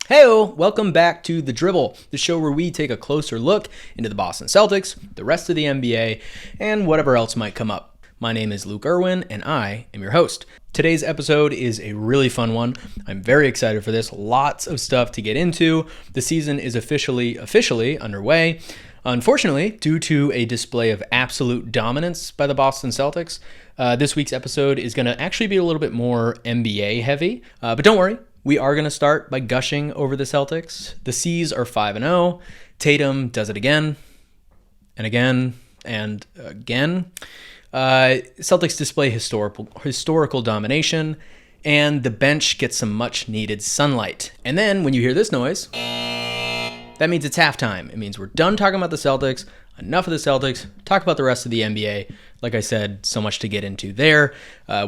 Heyo, welcome back to The Dribble, the show where we take a closer look into the Boston Celtics, the rest of the NBA, and whatever else might come up. My name is Luke Irwin, and I am your host. Today's episode is a really fun one. I'm very excited for this. Lots of stuff to get into. The season is officially underway. Unfortunately, due to a display of absolute dominance by the Boston Celtics, this week's episode is going to actually be a little bit more NBA heavy. But don't worry. We are going to start by gushing over the Celtics. The C's are 5-0. Tatum does it again and again and again. Celtics display historical domination, and the bench gets some much-needed sunlight. And then when you hear this noise, that means it's halftime. It means we're done talking about the Celtics. Enough of the Celtics. Talk about the rest of the NBA. Like I said, so much to get into there.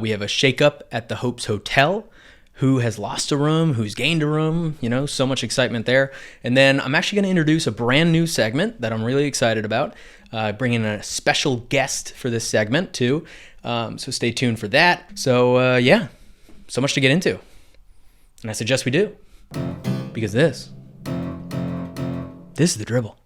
We have a shakeup at the Hopes Hotel. Who has lost a room, who's gained a room, so much excitement there. And then I'm actually going to introduce a brand new segment that I'm really excited about, bringing in a special guest for this segment too. So stay tuned for that. So so much to get into. And I suggest we do, because this is The Dribble.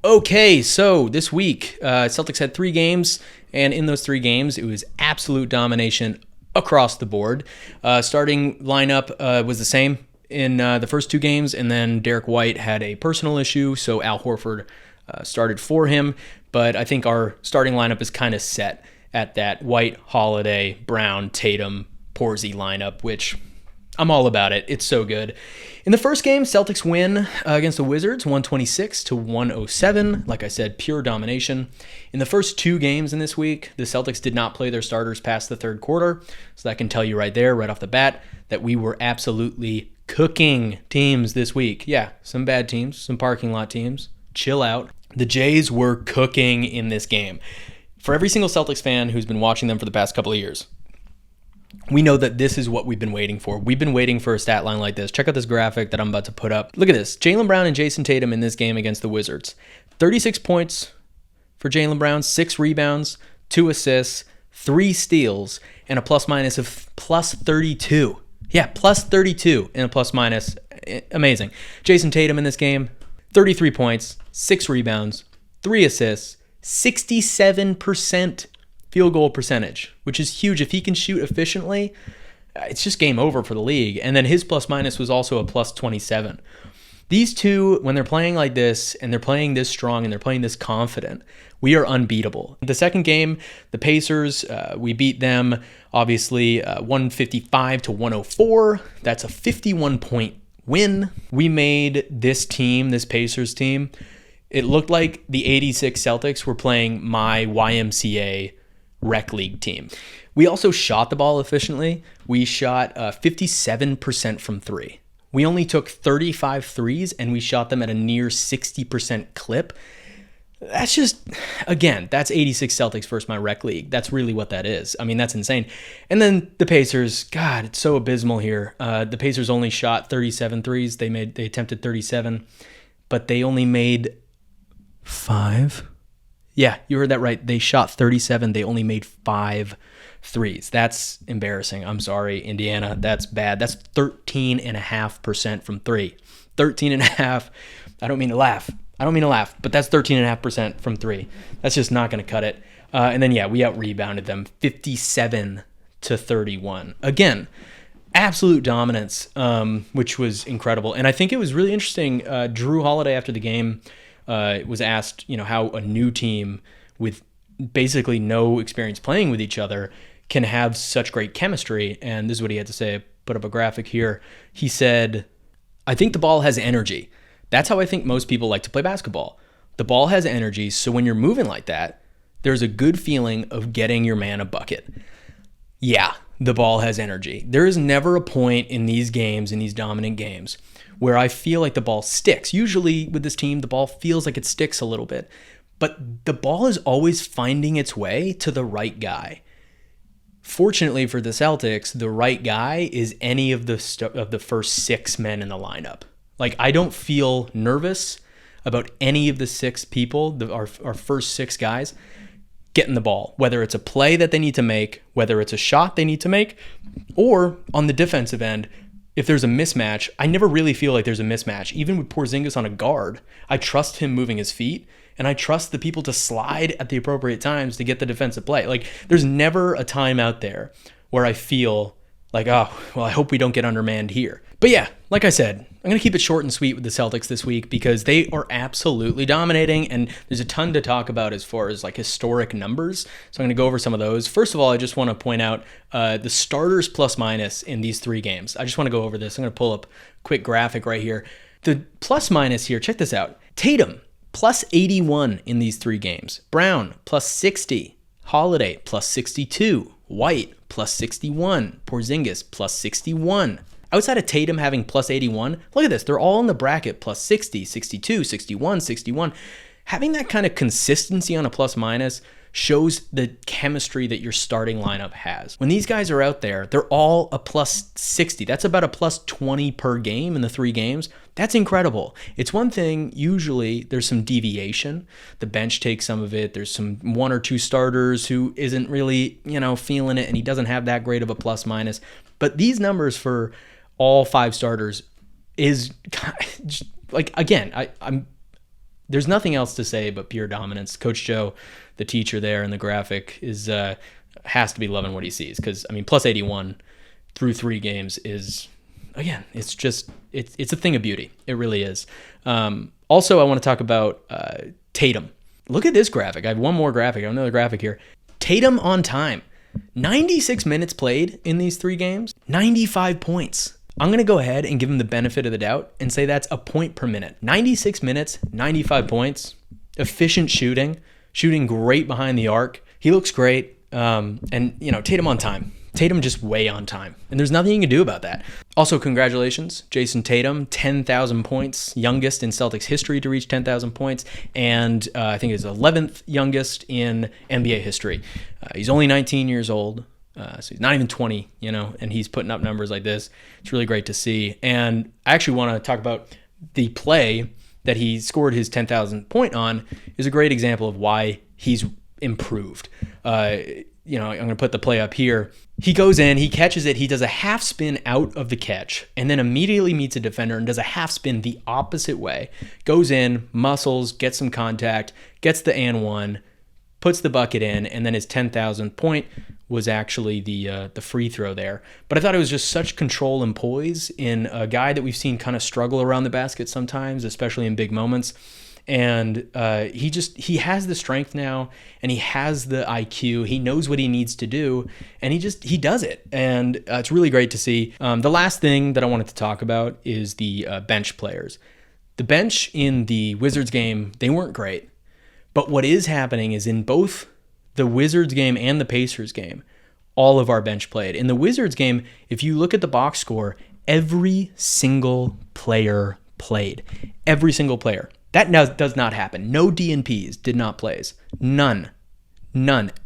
Okay, so this week, Celtics had 3 games, and in those 3 games, it was absolute domination across the board. Starting lineup was the same in the first 2 games, and then Derek White had a personal issue, so Al Horford started for him. But I think our starting lineup is kind of set at that White, Holiday, Brown, Tatum, Porzingis lineup, which I'm all about it. It's so good. In the first game, Celtics win against the Wizards, 126-107. Like I said, pure domination. In the first 2 games in this week, the Celtics did not play their starters past the third quarter. So that can tell you right there, right off the bat, that we were absolutely cooking teams this week. Yeah, some bad teams, some parking lot teams. Chill out. The Jays were cooking in this game. For every single Celtics fan who's been watching them for the past couple of years, we know that this is what we've been waiting for. We've been waiting for a stat line like this. Check out this graphic that I'm about to put up. Look at this. Jaylen Brown and Jason Tatum in this game against the Wizards. 36 points for Jaylen Brown, 6 rebounds, 2 assists, 3 steals, and a plus-minus of plus 32. Yeah, plus 32 and a plus-minus. Amazing. Jason Tatum in this game, 33 points, 6 rebounds, 3 assists, 67% field goal percentage, which is huge. If he can shoot efficiently, it's just game over for the league. And then his plus minus was also a plus 27. These two, when they're playing like this and they're playing this strong and they're playing this confident, we are unbeatable. The second game, the Pacers, we beat them obviously 155-104. That's a 51-point win. We made this team, this Pacers team, it looked like the 86 Celtics were playing my YMCA rec league team. We also shot the ball efficiently. We shot 57% from 3. We only took 35 threes, and we shot them at a near 60% clip. That's just, again, that's 86 Celtics versus my rec league. That's really what that is. I mean, that's insane. And then the Pacers, God, it's so abysmal here. The Pacers only shot 37 threes. They attempted 37, but they only made 5. Yeah, you heard that right. They shot 37. They only made 5 threes. That's embarrassing. I'm sorry, Indiana. That's bad. That's 13.5% from 3. 13.5. I don't mean to laugh, but that's 13.5% from 3. That's just not going to cut it. And then, we out-rebounded them 57-31. Again, absolute dominance, which was incredible. And I think it was really interesting. Drew Holiday, after the game, was asked, how a new team with basically no experience playing with each other can have such great chemistry. And this is what he had to say. I put up a graphic here. He said, I think the ball has energy. That's how I think most people like to play basketball. The ball has energy, so when you're moving like that, there's a good feeling of getting your man a bucket. Yeah, the ball has energy. There is never a point in these games, in these dominant games, where I feel like the ball sticks. Usually with this team, the ball feels like it sticks a little bit, but the ball is always finding its way to the right guy. Fortunately for the Celtics, the right guy is any of the first 6 men in the lineup. Like, I don't feel nervous. about any of the 6 people, our first 6 guys, getting the ball, whether it's a play that they need to make, whether it's a shot they need to make, or on the defensive end, if there's a mismatch. I never really feel like there's a mismatch. Even with Porzingis on a guard, I trust him moving his feet, and I trust the people to slide at the appropriate times to get the defensive play. Like, there's never a time out there where I feel like, oh, well, I hope we don't get undermanned here. But yeah, like I said, I'm going to keep it short and sweet with the Celtics this week because they are absolutely dominating, and there's a ton to talk about as far as like historic numbers. So I'm going to go over some of those. First of all, I just want to point out the starters plus minus in these 3 games. I just want to go over this. I'm going to pull up a quick graphic right here. The plus minus here, check this out. Tatum, plus 81 in these 3 games. Brown, plus 60. Holiday, plus 62. White, plus 61. Porzingis, plus 61. Outside of Tatum having plus 81, look at this. They're all in the bracket plus 60, 62, 61, 61. Having that kind of consistency on a plus minus shows the chemistry that your starting lineup has. When these guys are out there, they're all a plus 60. That's about a plus 20 per game in the 3 games. That's incredible. It's one thing, usually there's some deviation. The bench takes some of it. There's some 1 or 2 starters who isn't really, feeling it, and he doesn't have that great of a plus minus. But these numbers for all 5 starters is like, again, I'm there's nothing else to say but pure dominance. Coach Joe, the teacher there in the graphic, has to be loving what he sees, because plus 81 through 3 games is, again, it's a thing of beauty. It really is. Also, I want to talk about Tatum. Look at this graphic. I have one more graphic. I have another graphic here. Tatum on time. 96 minutes played in these 3 games. 95 points. I'm going to go ahead and give him the benefit of the doubt and say that's a point per minute. 96 minutes, 95 points, efficient shooting great behind the arc. He looks great. And Tatum on time. Tatum just way on time. And there's nothing you can do about that. Also, congratulations, Jason Tatum, 10,000 points, youngest in Celtics history to reach 10,000 points. And I think it's 11th youngest in NBA history. He's only 19 years old. So he's not even 20, and he's putting up numbers like this. It's really great to see. And I actually want to talk about the play that he scored his 10,000 point on is a great example of why he's improved. I'm going to put the play up here. He goes in, he catches it, he does a half spin out of the catch, and then immediately meets a defender and does a half spin the opposite way. Goes in, muscles, gets some contact, gets the and one, puts the bucket in, and then his 10,000th point was actually the free throw there. But I thought it was just such control and poise in a guy that we've seen kind of struggle around the basket sometimes, especially in big moments. And he has the strength now, and he has the IQ. He knows what he needs to do, and he does it. And it's really great to see. The last thing that I wanted to talk about is the bench players. The bench in the Wizards game, they weren't great. But what is happening is in both the Wizards game and the Pacers game, all of our bench played. In the Wizards game, if you look at the box score, every single player played. Every single player. That does not happen. No DNPs did not play. None.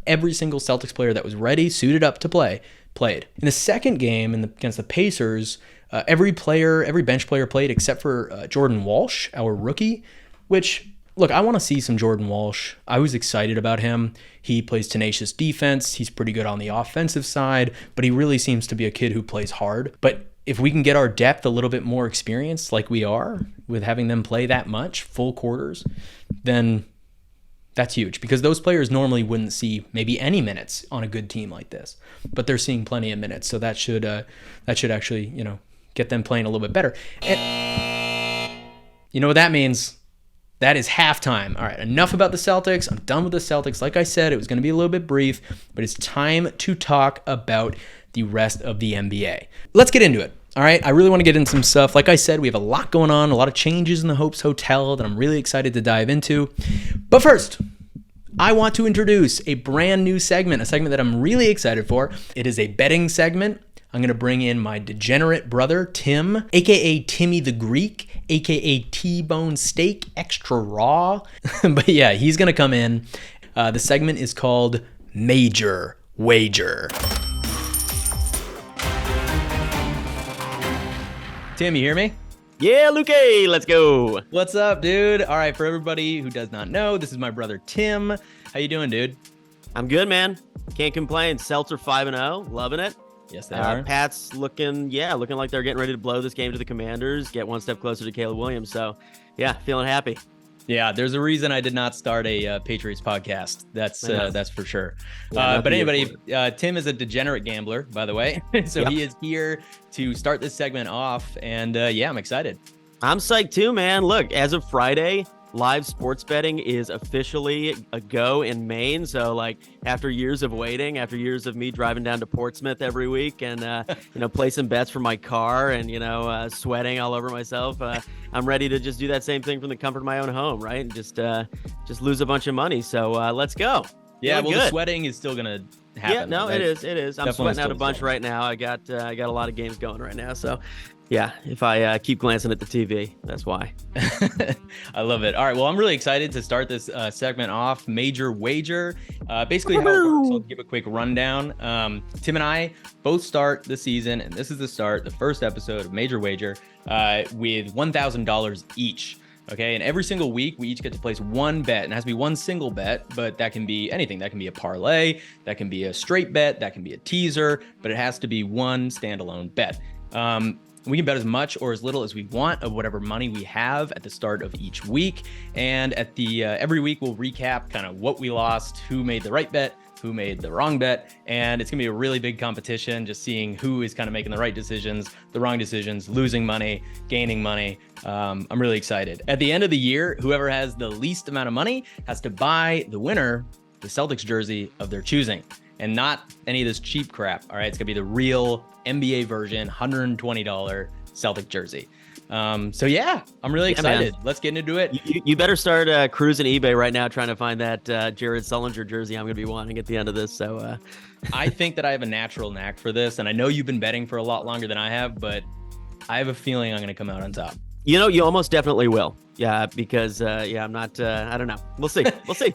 Every single Celtics player that was ready, suited up to play, played. In the second game against the Pacers, every bench player played except for Jordan Walsh, our rookie, which... Look, I want to see some Jordan Walsh. I was excited about him. He plays tenacious defense. He's pretty good on the offensive side, but he really seems to be a kid who plays hard. But if we can get our depth a little bit more experienced like we are with having them play that much, full quarters, then that's huge, because those players normally wouldn't see maybe any minutes on a good team like this, but they're seeing plenty of minutes. So that should actually, get them playing a little bit better. And you know what that means? That is halftime. All right, enough about the Celtics. I'm done with the Celtics. Like I said, it was going to be a little bit brief, but it's time to talk about the rest of the NBA. Let's get into it. All right, I really want to get into some stuff. Like I said, we have a lot going on, a lot of changes in the Hopes Hotel that I'm really excited to dive into. But first, I want to introduce a brand new segment, a segment that I'm really excited for. It is a betting segment. I'm going to bring in my degenerate brother, Tim, a.k.a. Timmy the Greek, a.k.a. T-Bone Steak Extra Raw. But yeah, he's going to come in. The segment is called Major Wager. Tim, you hear me? Yeah, Luke, let's go. What's up, dude? All right, for everybody who does not know, this is my brother Tim. How you doing, dude? I'm good, man. Can't complain. Celtics are 5-0, loving it. Yes, they are. Pat's looking like they're getting ready to blow this game to the Commanders, get one step closer to Caleb Williams. So, yeah, feeling happy. Yeah, there's a reason I did not start a Patriots podcast. That's for sure. Yeah, but anybody, Tim is a degenerate gambler, by the way. So He is here to start this segment off. And yeah, I'm excited. I'm psyched too, man. Look, as of Friday, live sports betting is officially a go in Maine. So, like, after years of waiting, after years of me driving down to Portsmouth every week and, placing bets for my car and, sweating all over myself, I'm ready to just do that same thing from the comfort of my own home, right? And just lose a bunch of money. So let's go. Yeah, well, the sweating is still going to happen. Yeah, no, it is. I'm definitely sweating out a bunch right now. I got a lot of games going right now. So, yeah, if I keep glancing at the TV, that's why. I love it. All right, well, I'm really excited to start this segment off. Major Wager. Basically, how it works, I'll give a quick rundown. Tim and I both start the season, and this is the first episode of Major Wager with $1,000 each. Okay, and every single week we each get to place one bet, and it has to be one single bet, but that can be anything. That can be a parlay, that can be a straight bet, that can be a teaser, but it has to be one standalone bet. We can bet as much or as little as we want of whatever money we have at the start of each week. And at the every week, we'll recap kind of what we lost, who made the right bet, who made the wrong bet. And it's going to be a really big competition, just seeing who is kind of making the right decisions, the wrong decisions, losing money, gaining money. I'm really excited. At the end of the year, whoever has the least amount of money has to buy the winner the Celtics jersey of their choosing. And not any of this cheap crap. All right, it's gonna be the real NBA version, $120 Celtic jersey. So yeah, I'm really excited. Let's get into it. You better start cruising eBay right now, trying to find that Jared Sullinger jersey I'm gonna be wanting at the end of this. So I think that I have a natural knack for this, and I know you've been betting for a lot longer than I have, but I have a feeling I'm gonna come out on top. You almost definitely will. Yeah, because I'm not. I don't know. We'll see. We'll see.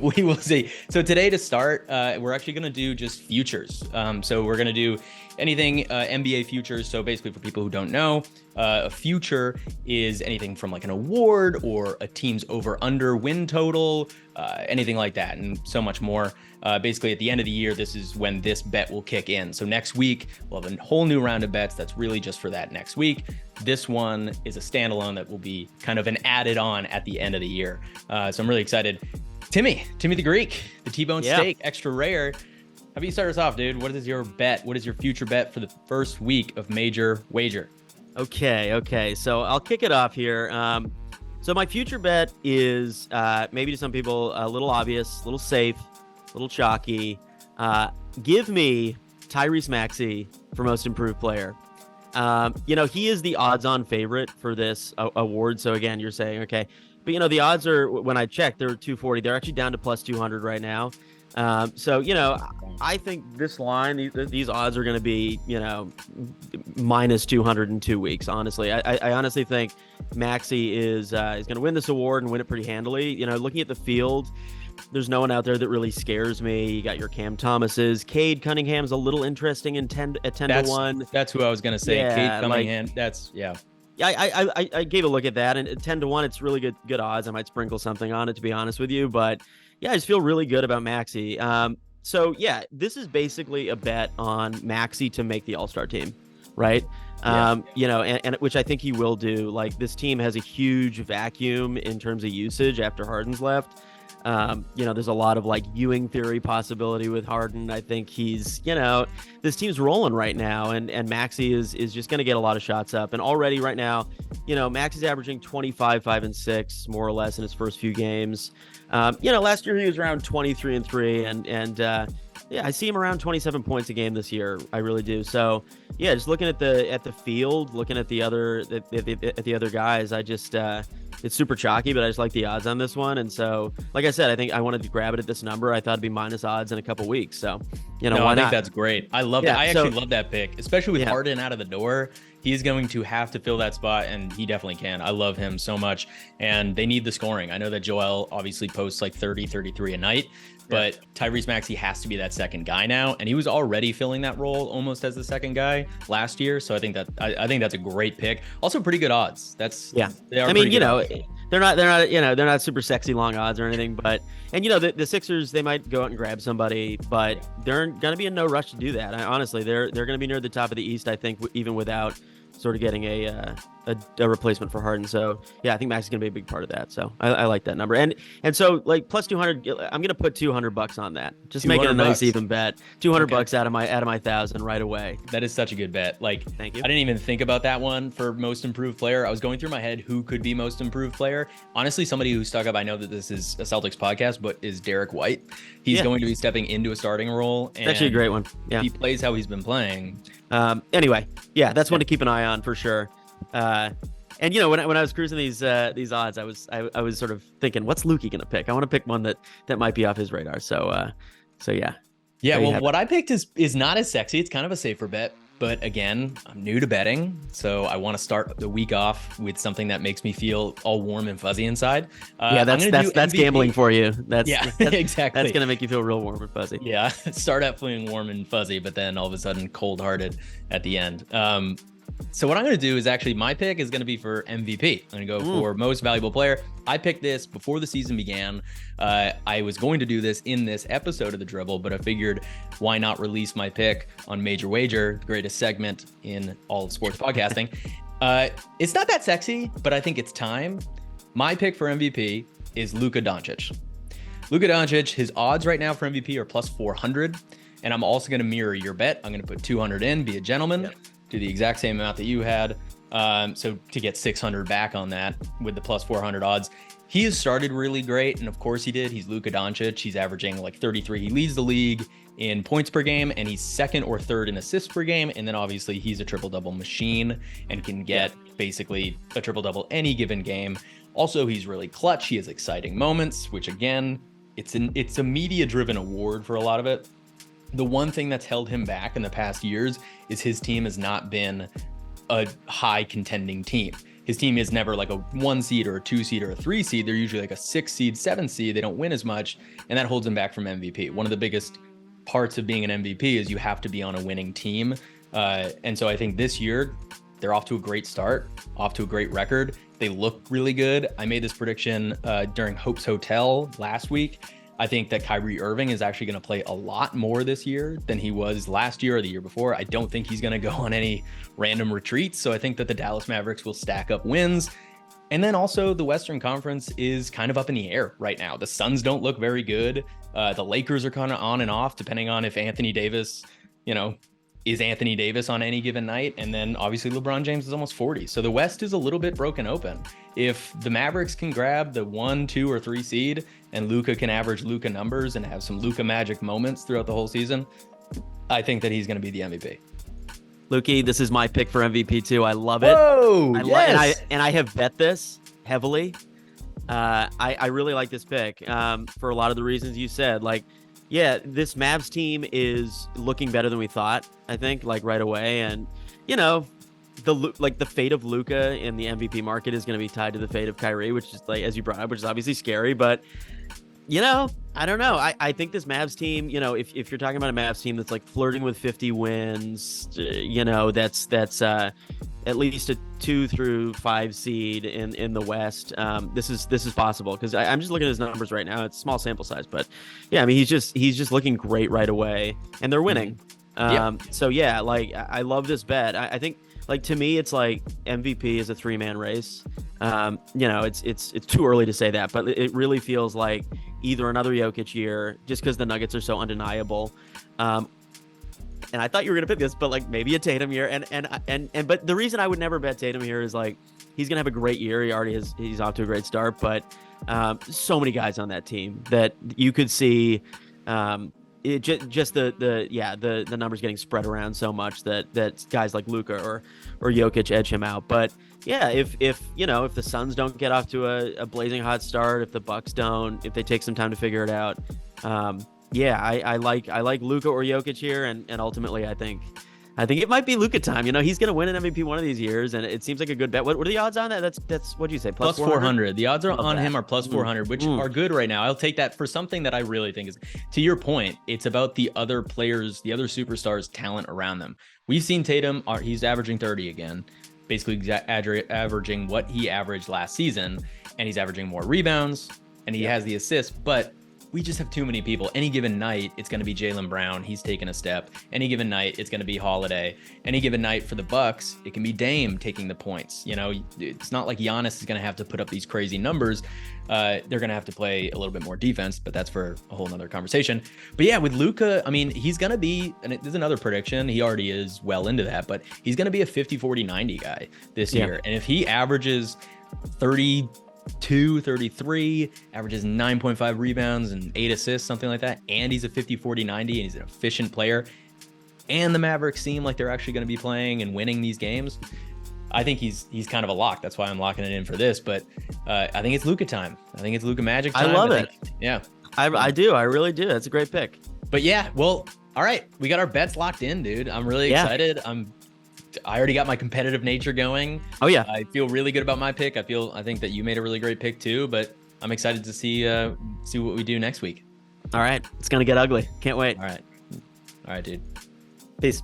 We will see. So today to start, we're actually going to do just futures. So we're going to do anything NBA futures. So basically for people who don't know, a future is anything from like an award or a team's over under win total, anything like that, and so much more. Basically at the end of the year, this is when this bet will kick in. So next week, we'll have a whole new round of bets that's really just for that next week. This one is a standalone that will be kind of an added on at the end of the year. So I'm really excited. Timmy the Greek, the T-bone steak, extra rare. How about you start us off, dude? What is your bet? What is your future bet for the first week of Major Wager? Okay. So I'll kick it off here. So my future bet is maybe to some people a little obvious, a little safe, a little chalky. Give me Tyrese Maxey for most improved player. He is the odds-on favorite for this award. So again, you're saying, okay. But, the odds are, when I checked, they're 240. They're actually down to plus 200 right now. So, I think this line, these odds are going to be, minus 200 in 2 weeks, honestly. I honestly think Maxey is going to win this award and win it pretty handily. Looking at the field, there's no one out there that really scares me. You got your Cam Thomases. Cade Cunningham's a little interesting at 10 to 1. That's who I was going to say. Yeah, Cade Cunningham. Yeah, I gave a look at that, and at 10 to 1, it's really good odds. I might sprinkle something on it, to be honest with you, but yeah, I just feel really good about Maxey. So yeah, this is basically a bet on Maxey to make the All-Star team, right? And which I think he will do. Like, this team has a huge vacuum in terms of usage after Harden's left. There's a lot of like Ewing theory possibility with Harden. I think he's, this team's rolling right now, and Maxey is just going to get a lot of shots up. And already right now, Maxey's averaging 25, 5 and 6 more or less in his first few games. Last year he was around 23 and 3, and I see him around 27 points a game this year. I really do. So yeah, just looking at the field, looking at the other guys, I just it's super chalky, but I just like the odds on this one. And so, like I said, I think I wanted to grab it at this number. I thought it'd be minus odds in a couple weeks. So, why I think not? That's great. I love that. I actually love that pick, especially with Harden out of the door. He's going to have to fill that spot, and he definitely can. I love him so much, and they need the scoring. I know that Joel obviously posts like 30, 33 a night, but Tyrese Maxey has to be that second guy now, and he was already filling that role almost as the second guy last year. So I think that's a great pick. Also, pretty good odds. I mean, they're not super sexy long odds or anything, but the Sixers, they might go out and grab somebody, but they're gonna be in no rush to do that. Honestly, they're gonna be near the top of the East, I think, even without sort of getting a replacement for Harden. So yeah, I think Max is gonna be a big part of that. So I like that number. And so like plus 200, I'm gonna put $200 on that. Just make it a nice even bet. $200 out of my 1,000 right away. That is such a good bet. Like, thank you. I didn't even think about that one for most improved player. I was going through my head who could be most improved player. Honestly, somebody who stuck up, I know that this is a Celtics podcast, but is Derek White. He's going to be stepping into a starting role. And actually a great one. Yeah. If he plays how he's been playing. Anyway, yeah, that's one to keep an eye on for sure. And when I was cruising these odds, I was sort of thinking, what's Lukey gonna pick? I want to pick one that might be off his radar. So yeah. Yeah, well, what I picked is not as sexy. It's kind of a safer bet, but again, I'm new to betting, so I want to start the week off with something that makes me feel all warm and fuzzy inside. That's gambling for you. That's exactly. That's gonna make you feel real warm and fuzzy. Yeah, start out feeling warm and fuzzy, but then all of a sudden cold-hearted at the end. So what I'm going to do is actually my pick is going to be for MVP. I'm going to go for most valuable player. I picked this before the season began. I was going to do this in this episode of the Dribble, but I figured why not release my pick on Major Wager, the greatest segment in all of sports podcasting. It's not that sexy, but I think it's time. My pick for MVP is Luka Doncic. Luka Doncic, his odds right now for MVP are plus 400. And I'm also going to mirror your bet. I'm going to put 200 in, be a gentleman. Yep. Do the exact same amount that you had. So to get 600 back on that with the plus 400 odds. He has started really great, and of course he did. He's Luka Doncic. He's averaging like 33. He leads the league in points per game, and he's second or third in assists per game. And then obviously he's a triple-double machine and can get basically a triple-double any given game. Also, he's really clutch. He has exciting moments, which again, it's a media-driven award for a lot of it. The one thing that's held him back in the past years is his team has not been a high contending team. His team is never like a 1 seed or a 2 seed or a 3 seed. They're usually like a 6 seed, 7 seed. They don't win as much, and that holds him back from MVP. One of the biggest parts of being an MVP is you have to be on a winning team. And so I think this year they're off to a great start, off to a great record. They look really good. I made this prediction during Hope's Hotel last week. I think that Kyrie Irving is actually going to play a lot more this year than he was last year or the year before. I don't think he's going to go on any random retreats. So I think that the Dallas Mavericks will stack up wins. And then also the Western Conference is kind of up in the air right now. The Suns don't look very good. The Lakers are kind of on and off, depending on if Anthony Davis, is Anthony Davis on any given night. And then obviously LeBron James is almost 40. So the West is a little bit broken open. If the Mavericks can grab the 1, 2, or 3 seed and Luka can average Luka numbers and have some Luka magic moments throughout the whole season, I think that he's going to be the MVP. Lukey, this is my pick for MVP too. I love it. Oh, yes. And I have bet this heavily. I really like this pick for a lot of the reasons you said. Like, yeah, this Mavs team is looking better than we thought, I think, like right away. And, the fate of Luka in the MVP market is going to be tied to the fate of Kyrie, which is like, as you brought up, which is obviously scary. But, I don't know. I think this Mavs team, if you're talking about a Mavs team that's like flirting with 50 wins, that's at least a 2 through 5 seed in the West. This is possible because I'm just looking at his numbers right now. It's a small sample size, but yeah, I mean he's just looking great right away, and they're winning. So yeah, like I love this bet. I think like to me it's like MVP is a 3-man race. It's too early to say that, but it really feels like either another Jokic year just because the Nuggets are so undeniable. And I thought you were gonna pick this, but like maybe a Tatum year, and but the reason I would never bet Tatum here is like he's gonna have a great year. He's off to a great start, but so many guys on that team that you could see the numbers getting spread around so much that guys like Luka or Jokic edge him out. But yeah, if the Suns don't get off to a blazing hot start, if the Bucks don't, if they take some time to figure it out. I like Luka or Jokic here, and ultimately I think I think it might be Luka time. He's going to win an MVP one of these years, and it seems like a good bet. What are the odds on that? That's what do you say? Plus 400. The odds on him are plus 400, which are good right now. I'll take that for something that I really think is, to your point, it's about the other players, the other superstars' talent around them. We've seen Tatum, he's averaging 30 again, basically averaging what he averaged last season, and he's averaging more rebounds, and he has the assists, but we just have too many people. Any given night, it's going to be Jaylen Brown. He's taking a step. Any given night, it's going to be Holiday. Any given night for the Bucks, it can be Dame taking the points. It's not like Giannis is going to have to put up these crazy numbers. They're going to have to play a little bit more defense, but that's for a whole nother conversation. But yeah, with Luka, I mean, he's going to be, and there's another prediction. He already is well into that, but he's going to be a 50, 40, 90 guy this year. And if he averages 33, averages 9.5 rebounds and 8 assists, something like that, and he's a 50, 40, 90, and he's an efficient player, and the Mavericks seem like they're actually going to be playing and winning these games, I think he's kind of a lock. That's why I'm locking it in for this, but I think it's Luka time. I think it's Luka Magic time. I love it. Yeah. I do. I really do. That's a great pick. But yeah, well, all right. We got our bets locked in, dude. I'm really excited. I already got my competitive nature going. Oh yeah. I feel really good about my pick. I think that you made a really great pick too, but I'm excited to see what we do next week. All right. It's going to get ugly. Can't wait. All right, dude. Peace.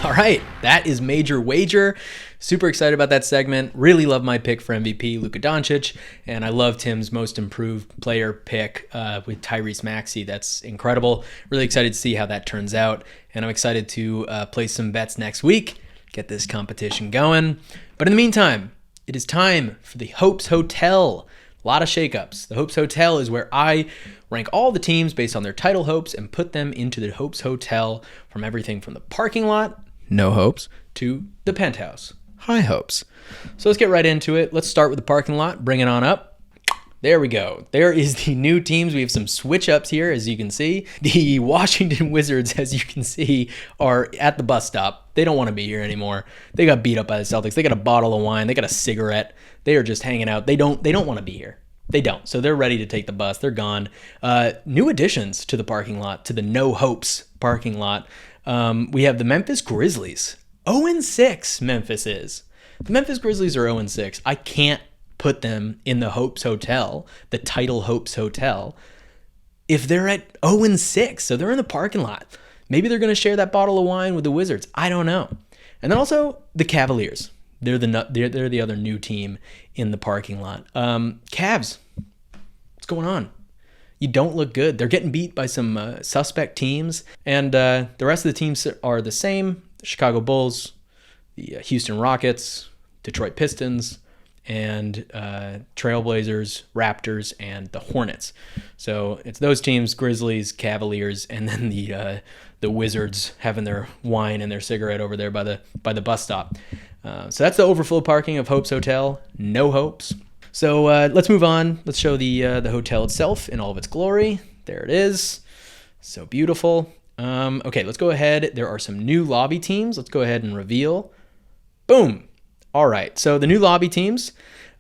All right. That is Major Wager. Super excited about that segment. Really love my pick for MVP, Luka Doncic, and I love Tim's most improved player pick with Tyrese Maxey. That's incredible. Really excited to see how that turns out, and I'm excited to place some bets next week, get this competition going. But in the meantime, it is time for the Hopes Hotel. A lot of shakeups. The Hopes Hotel is where I rank all the teams based on their title hopes and put them into the Hopes Hotel, from everything from the parking lot, no hopes, to the penthouse, high hopes. So let's get right into it. Let's start with the parking lot. Bring it on up. There we go. There is the new teams. We have some switch ups here, as you can see. The Washington Wizards, as you can see, are at the bus stop. They don't want to be here anymore. They got beat up by the Celtics. They got a bottle of wine. They got a cigarette. They are just hanging out. They don't want to be here. They don't. So they're ready to take the bus. They're gone. New additions to the parking lot, to the No Hopes parking lot. We have the Memphis Grizzlies. 0-6 Memphis is. The Memphis Grizzlies are 0-6. I can't put them in the Hopes Hotel, the title Hopes Hotel, if they're at 0-6. So they're in the parking lot. Maybe they're going to share that bottle of wine with the Wizards. I don't know. And then also the Cavaliers. They're the other new team in the parking lot. Cavs, what's going on? You don't look good. They're getting beat by some suspect teams, and the rest of the teams are the same. The Chicago Bulls, the Houston Rockets, Detroit Pistons, and Trailblazers, Raptors, and the Hornets. So it's those teams: Grizzlies, Cavaliers, and then the Wizards having their wine and their cigarette over there by the bus stop. So that's the overflow parking of Hopes Hotel. No hopes. So let's move on. Let's show the hotel itself in all of its glory. There it is. So beautiful. Okay, let's go ahead. There are some new lobby teams. Let's go ahead and reveal. Boom. All right. So the new lobby teams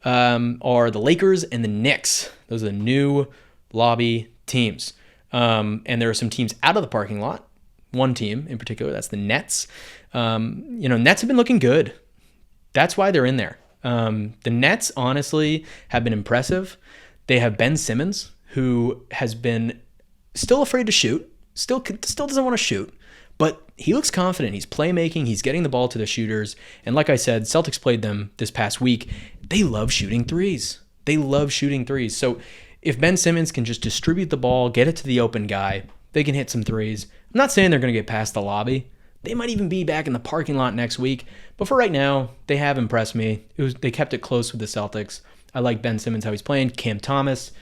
are the Lakers and the Knicks. Those are the new lobby teams. And there are some teams out of the parking lot. One team in particular, that's the Nets. Nets have been looking good. That's why they're in there. The Nets, honestly, have been impressive. They have Ben Simmons, who has been still afraid to shoot, still doesn't want to shoot, but he looks confident. He's playmaking. He's getting the ball to the shooters. And like I said, Celtics played them this past week. They love shooting threes. So if Ben Simmons can just distribute the ball, get it to the open guy, they can hit some threes. I'm not saying they're going to get past the lobby. They might even be back in the parking lot next week. But for right now, they have impressed me. They kept it close with the Celtics. I like Ben Simmons, how he's playing. Cam Thomas,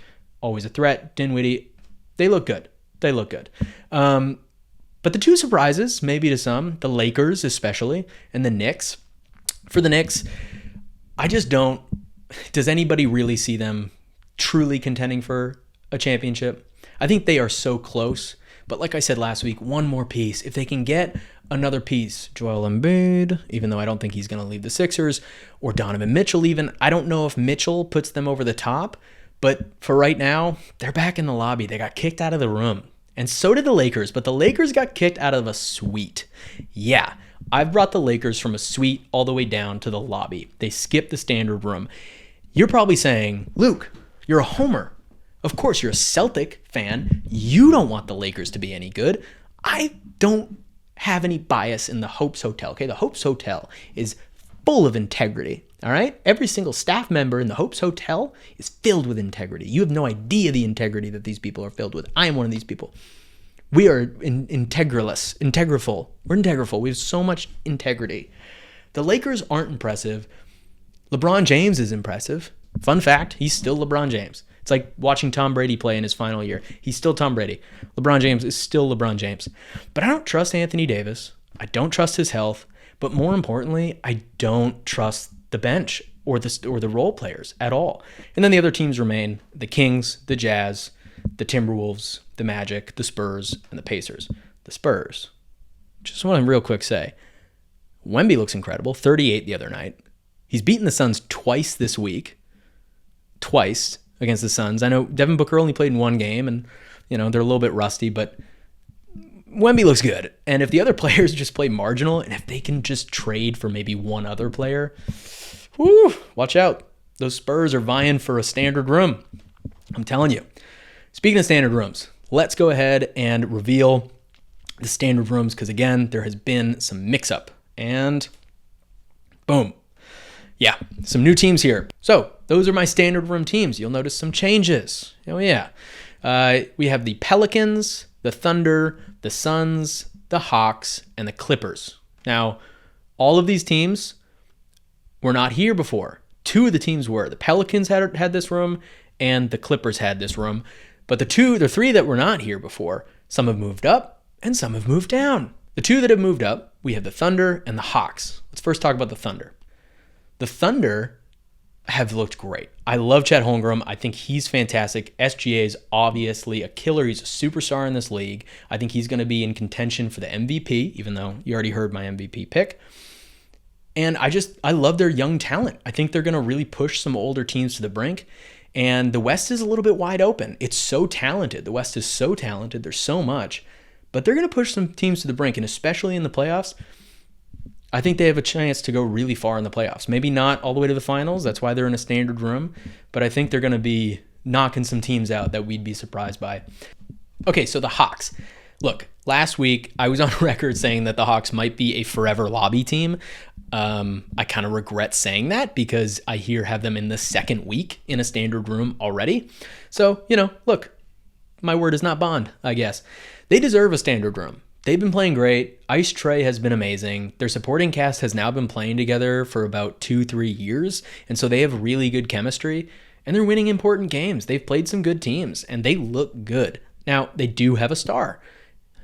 always a threat. Dinwiddie, they look good. But the two surprises, maybe to some, the Lakers especially, and the Knicks. For the Knicks, I just don't. Does anybody really see them truly contending for a championship? I think they are so close. But like I said last week, one more piece. If they can get another piece, Joel Embiid, even though I don't think he's going to leave the Sixers, or Donovan Mitchell even. I don't know if Mitchell puts them over the top, but for right now, they're back in the lobby. They got kicked out of the room, And so did the Lakers, but the Lakers got kicked out of a suite. Yeah, I've brought the Lakers from a suite all the way down to the lobby. They skipped the standard room. You're probably saying, Luke, you're a homer. Of course, you're a Celtic fan. You don't want the Lakers to be any good. I don't have any bias in the Hopes Hotel, okay? The Hopes Hotel is full of integrity, all right? Every single staff member in the Hopes Hotel is filled with integrity. You have no idea the integrity that these people are filled with. I am one of these people. We are integriful. We're integriful. We have so much integrity. The Lakers aren't impressive. LeBron James is impressive. Fun fact, he's still LeBron James. It's like watching Tom Brady play in his final year. He's still Tom Brady. LeBron James is still LeBron James. But I don't trust Anthony Davis. I don't trust his health. But more importantly, I don't trust the bench or the role players at all. And then the other teams remain the Kings, the Jazz, the Timberwolves, the Magic, the Spurs, and the Pacers. The Spurs. Just want to real quick say, Wemby looks incredible. 38 the other night. He's beaten the Suns twice this week. Twice against the Suns. I know Devin Booker only played in one game, and they're a little bit rusty, but Wemby looks good. And if the other players just play marginal, and if they can just trade for maybe one other player, watch out. Those Spurs are vying for a standard room. I'm telling you. Speaking of standard rooms, let's go ahead and reveal the standard rooms, because again, there has been some mix-up. And boom. Yeah, some new teams here. So those are my standard room teams. You'll notice some changes. Oh, yeah. We have the Pelicans, the Thunder, the Suns, the Hawks, and the Clippers. Now, all of these teams were not here before. Two of the teams were. The Pelicans had this room, and the Clippers had this room. But the three that were not here before, some have moved up, and some have moved down. The two that have moved up, we have the Thunder and the Hawks. Let's first talk about the Thunder. The Thunder have looked great. I love Chet Holmgren. I think he's fantastic. SGA is obviously a killer. He's a superstar in this league. I think he's going to be in contention for the MVP, even though you already heard my MVP pick. And I love their young talent. I think they're going to really push some older teams to the brink. And the West is a little bit wide open. It's so talented. The West is so talented. There's so much. But they're going to push some teams to the brink, and especially in the playoffs, I think they have a chance to go really far in the playoffs. Maybe not all the way to the finals. That's why they're in a standard room. But I think they're going to be knocking some teams out that we'd be surprised by. Okay, so the Hawks. Look, last week I was on record saying that the Hawks might be a forever lobby team. I kind of regret saying that because I have them in the second week in a standard room already. So, look, my word is not bond, I guess. They deserve a standard room. They've been playing great. Ice Trae has been amazing. Their supporting cast has now been playing together for about 2-3 years, and so they have really good chemistry, and they're winning important games. They've played some good teams, and they look good. Now, they do have a star.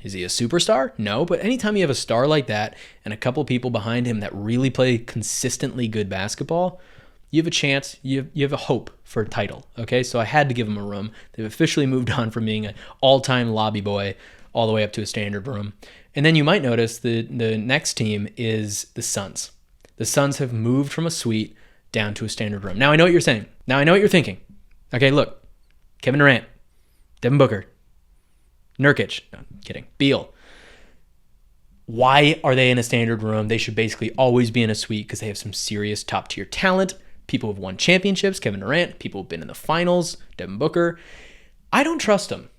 Is he a superstar? No, but anytime you have a star like that and a couple people behind him that really play consistently good basketball, you have a chance, you have a hope for a title, okay? So I had to give them a room. They've officially moved on from being an all-time lobby boy all the way up to a standard room. And then you might notice the next team is the Suns. The Suns have moved from a suite down to a standard room. Now I know what you're saying. Now I know what you're thinking. Okay, look. Kevin Durant, Devin Booker, Nurkic, no, I'm kidding, Beal. Why are they in a standard room? They should basically always be in a suite because they have some serious top-tier talent. People have won championships, Kevin Durant. People have been in the finals, Devin Booker. I don't trust them.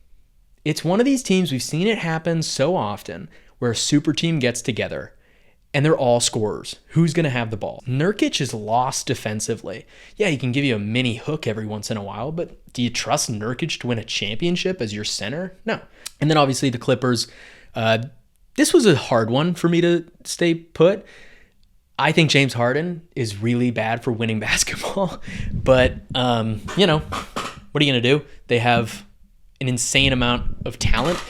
It's one of these teams, we've seen it happen so often, where a super team gets together and they're all scorers. Who's going to have the ball? Nurkic is lost defensively. Yeah, he can give you a mini hook every once in a while, but do you trust Nurkic to win a championship as your center? No. And then obviously the Clippers. This was a hard one for me to stay put. I think James Harden is really bad for winning basketball, but, what are you going to do? They have an insane amount of talent.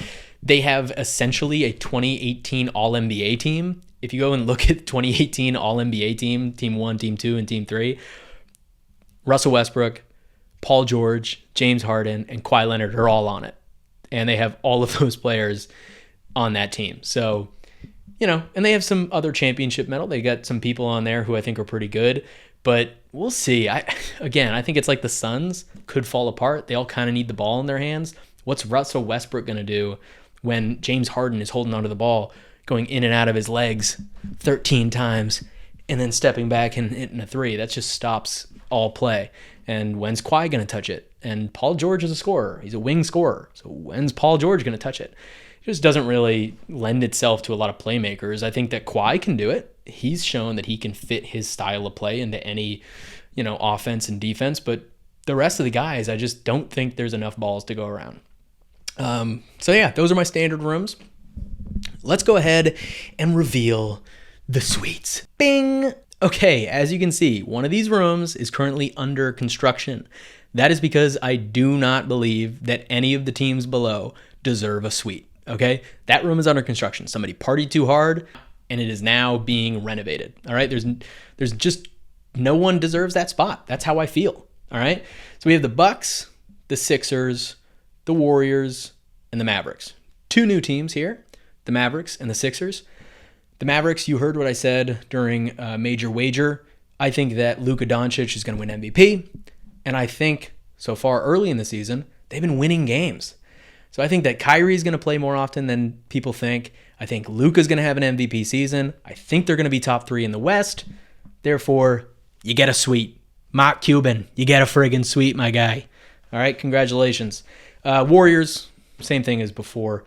They have essentially a 2018 All-NBA team. If you go and look at 2018 All-NBA team, Team 1, Team 2, and Team 3, Russell Westbrook, Paul George, James Harden, and Kawhi Leonard are all on it. And they have all of those players on that team. So, and they have some other championship medal. They got some people on there who I think are pretty good. But we'll see. I think it's like the Suns could fall apart. They all kind of need the ball in their hands. What's Russell Westbrook going to do when James Harden is holding onto the ball, going in and out of his legs 13 times, and then stepping back and hitting a three? That just stops all play. And when's Kawhi going to touch it? And Paul George is a scorer. He's a wing scorer. So when's Paul George going to touch it? It just doesn't really lend itself to a lot of playmakers. I think that Kawhi can do it. He's shown that he can fit his style of play into any, offense and defense. But the rest of the guys, I just don't think there's enough balls to go around. So yeah, those are my standard rooms. Let's go ahead and reveal the suites. Bing! Okay, as you can see, one of these rooms is currently under construction. That is because I do not believe that any of the teams below deserve a suite, okay? That room is under construction. Somebody partied too hard, and it is now being renovated, all right? There's just no one deserves that spot. That's how I feel, all right? So we have the Bucks, the Sixers, the Warriors, and the Mavericks. Two new teams here, the Mavericks and the Sixers. The Mavericks, you heard what I said during Major Wager. I think that Luka Doncic is going to win MVP. And I think so far early in the season, they've been winning games. So I think that Kyrie is going to play more often than people think. I think Luka's going to have an MVP season. I think they're going to be top 3 in the West. Therefore, you get a suite. Mark Cuban, you get a friggin' suite, my guy. All right, congratulations. Warriors, same thing as before.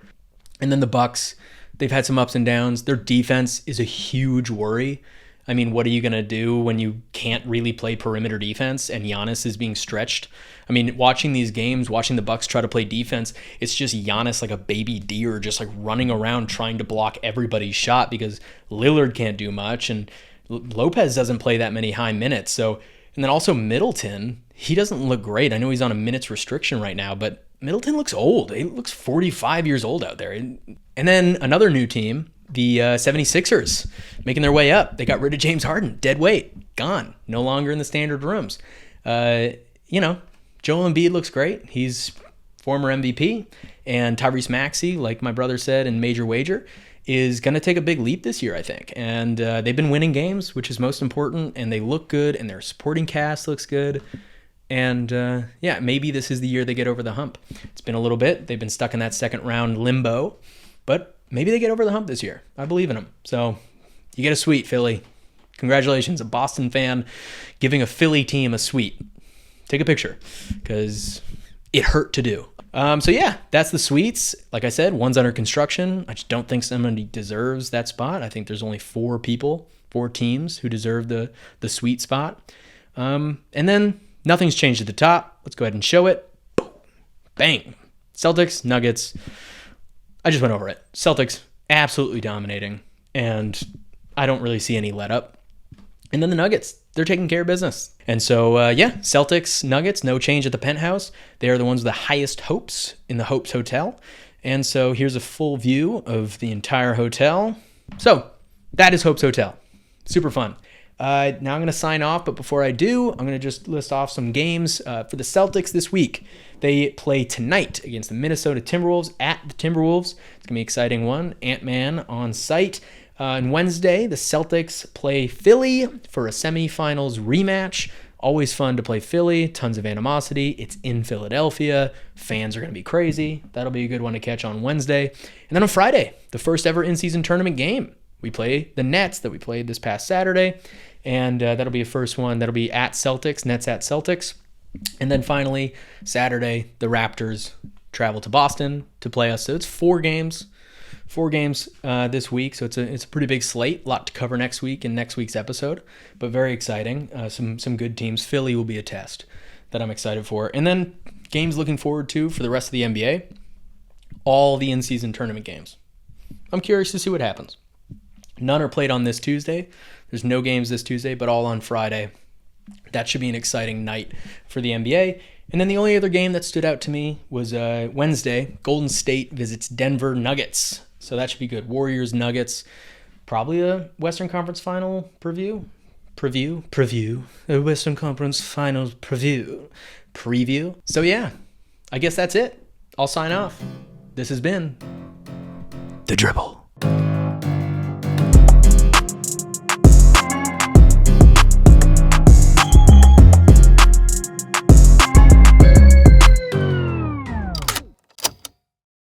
And then the Bucks. They've had some ups and downs. Their defense is a huge worry. I mean, what are you going to do when you can't really play perimeter defense and Giannis is being stretched? I mean, watching these games, watching the Bucks try to play defense, it's just Giannis like a baby deer, just like running around trying to block everybody's shot because Lillard can't do much and Lopez doesn't play that many high minutes. So, and then also Middleton, he doesn't look great. I know he's on a minutes restriction right now, but Middleton looks old. He looks 45 years old out there. And then another new team, the 76ers, making their way up. They got rid of James Harden, dead weight, gone, no longer in the standard rooms. Joel Embiid looks great. He's former MVP. And Tyrese Maxey, like my brother said in Major Wager, is going to take a big leap this year, I think. And they've been winning games, which is most important, and they look good, and their supporting cast looks good. And maybe this is the year they get over the hump. It's been a little bit. They've been stuck in that second round limbo, but maybe they get over the hump this year. I believe in them. So you get a suite, Philly. Congratulations, a Boston fan giving a Philly team a suite. Take a picture because it hurt to do. That's the suites. Like I said, one's under construction. I just don't think somebody deserves that spot. I think there's only 4 teams who deserve the suite spot. And then nothing's changed at the top. Let's go ahead and show it. Boom. Bang. Celtics, Nuggets. I just went over it. Celtics, absolutely dominating. And I don't really see any let up. And then the Nuggets, they're taking care of business. And so, Celtics, Nuggets, no change at the penthouse. They are the ones with the highest hopes in the Hopes Hotel. And so here's a full view of the entire hotel. So that is Hopes Hotel. Super fun. Now I'm going to sign off, but before I do, I'm going to just list off some games for the Celtics this week. They play tonight against the Minnesota Timberwolves at the Timberwolves. It's going to be an exciting one. Ant-Man on site. On Wednesday, the Celtics play Philly for a semifinals rematch. Always fun to play Philly. Tons of animosity. It's in Philadelphia. Fans are going to be crazy. That'll be a good one to catch on Wednesday. And then on Friday, the first ever in-season tournament game. We play the Nets that we played this past Saturday. And that'll be a first one. That'll be at Celtics, Nets at Celtics. And then finally, Saturday, the Raptors travel to Boston to play us. So it's 4 games this week. So it's a pretty big slate. A lot to cover next week in next week's episode, but very exciting. Some good teams. Philly will be a test that I'm excited for. And then games looking forward to for the rest of the NBA, all the in-season tournament games. I'm curious to see what happens. None are played on this Tuesday. There's no games this Tuesday, but all on Friday. That should be an exciting night for the NBA. And then the only other game that stood out to me was Wednesday. Golden State visits Denver Nuggets. So that should be good. Warriors, Nuggets. Probably a Western Conference Final preview. A Western Conference Finals preview. So yeah, I guess that's it. I'll sign off. This has been The Dribble.